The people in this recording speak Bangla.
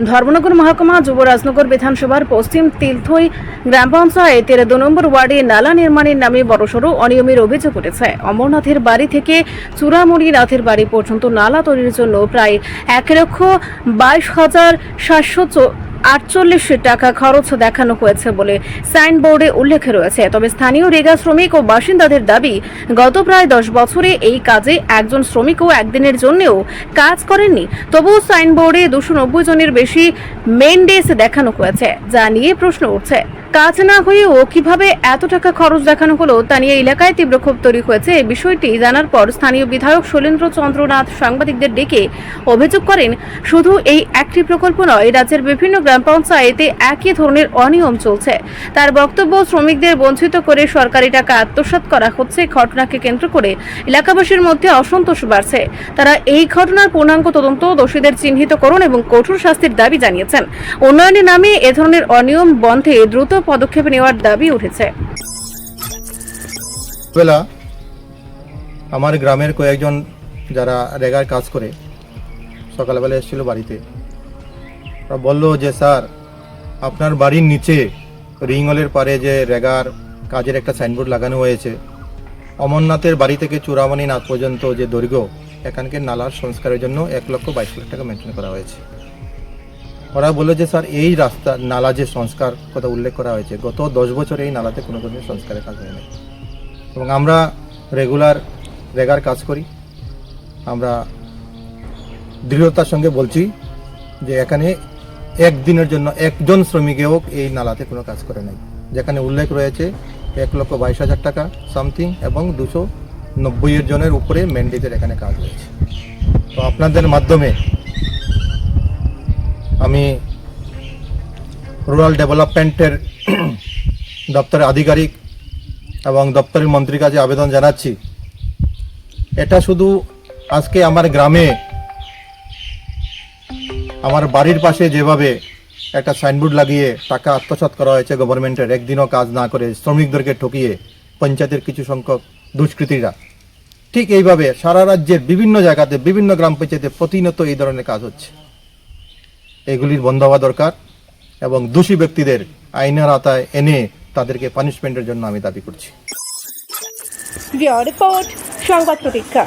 ধর্মনগর মহকুমা যুবরাজনগর বিধানসভার পশ্চিম তিলথই গ্রাম পঞ্চায়েতের 2 নম্বর ওয়ার্ডে নালা নির্মাণের নামে বড়সড় অনিয়মের অভিযোগ উঠেছে। অমরনাথের বাড়ি থেকে চূড়ামণি নাথের বাড়ি পর্যন্ত নালা তৈরির জন্য প্রায় 1,22,748 টাকা খরচ দেখানো হয়েছে বলে সাইনবোর্ডে উল্লেখ রয়েছে। তবে স্থানীয় রেগা শ্রমিক ও বাসিন্দাদের দাবি, গত প্রায় 10 বছরে এই কাজে একজন শ্রমিকও একদিনের জন্যও কাজ করেননি। তবুও সাইনবোর্ডে 290 জনের বেশি মেনডেস দেখানো হয়েছে, যা নিয়ে প্রশ্ন উঠছে। কাজ না হয়েও কিভাবে এত টাকা খরচ দেখানো হলো তা নিয়ে এলাকায় তীব্র ক্ষোভ তৈরি হয়েছে। এই বিষয়টি জানার পর স্থানীয় বিধায়ক শৈলেন্দ্র চন্দ্রনাথ সাংবাদিকদের ডেকে অভিযোগ করেন, শুধু এই একটি প্রকল্প নয়, রাজ্যের বিভিন্ন গ্রাম পঞ্চায়েতে একই ধরনের অনিয়ম চলছে। তার বক্তব্য, শ্রমিকদের বঞ্চিত করে সরকারি টাকা আত্মসাৎ করা হচ্ছে। ঘটনাকে কেন্দ্র করে এলাকাবাসীর মধ্যে অসন্তোষ বাড়ছে। তারা এই ঘটনার পূর্ণাঙ্গ তদন্ত, দোষীদের চিহ্নিতকরণ এবং কঠোর শাস্তির দাবি জানিয়েছেন। উন্নয়নের নামে এ ধরনের অনিয়ম বন্ধে দ্রুত পদক্ষেপ নেওয়ার দাবি উঠেছে। আমার গ্রামের কয়েকজন যারা রেগার কাজ করে সকালবেলা এসেছিল বাড়িতে, ওরা বললো যে স্যার, আপনার বাড়ির নিচে রিংওয়েলের পারে যে রেগার কাজের একটা সাইনবোর্ড লাগানো হয়েছে, অমরনাথের বাড়ি থেকে চূড়ামণি নাথ পর্যন্ত যে দৈর্ঘ্য, এখানকার নালার সংস্কারের জন্য 1,22,00,000 টাকা মেনটেন করা হয়েছে। ওরা বললো যে স্যার, এই রাস্তা নালা যে সংস্কার কথা উল্লেখ করা হয়েছে, গত 10 বছরে এই নালাতে কোনো ধরনের সংস্কারের কাজ হয়নি। এবং আমরা রেগুলার রেগার কাজ করি, আমরা দৃঢ়তার সঙ্গে বলছি যে এখানে একদিনের জন্য একজন শ্রমিকেও এই নালাতে কোনো কাজ করে নাই। যেখানে উল্লেখ রয়েছে 1,22,000 টাকা সামথিং এবং 290 জনের উপরে ম্যান্ডেটের এখানে কাজ হয়েছে। তো আপনাদের মাধ্যমে আমি রুরাল ডেভেলপমেন্টের দপ্তরের আধিকারিক এবং দপ্তরের মন্ত্রীর কাছে আবেদন জানাচ্ছি, এটা শুধু আজকে আমার গ্রামে, আমার বাড়ির পাশে যেভাবে একটা সাইনবোর্ড লাগিয়ে টাকা আত্মসাৎ করা হয়েছে গভর্নমেন্টের, একদিনও কাজ না করে শ্রমিকদেরকে ঠকিয়ে পঞ্চায়েতের কিছু সংখ্যক দুষ্কৃতীরা, ঠিক এইভাবে সারা রাজ্যের বিভিন্ন জায়গাতে, বিভিন্ন গ্রাম পঞ্চায়েতে প্রতিনিয়ত এই ধরনের কাজ হচ্ছে। এগুলির বন্ধ হওয়া দরকার এবং দোষী ব্যক্তিদের আইনের আওতায় এনে তাদেরকে পানিশমেন্টের জন্য আমি দাবি করছি। রিপোর্ট সংবাদ প্রতীক্ষা।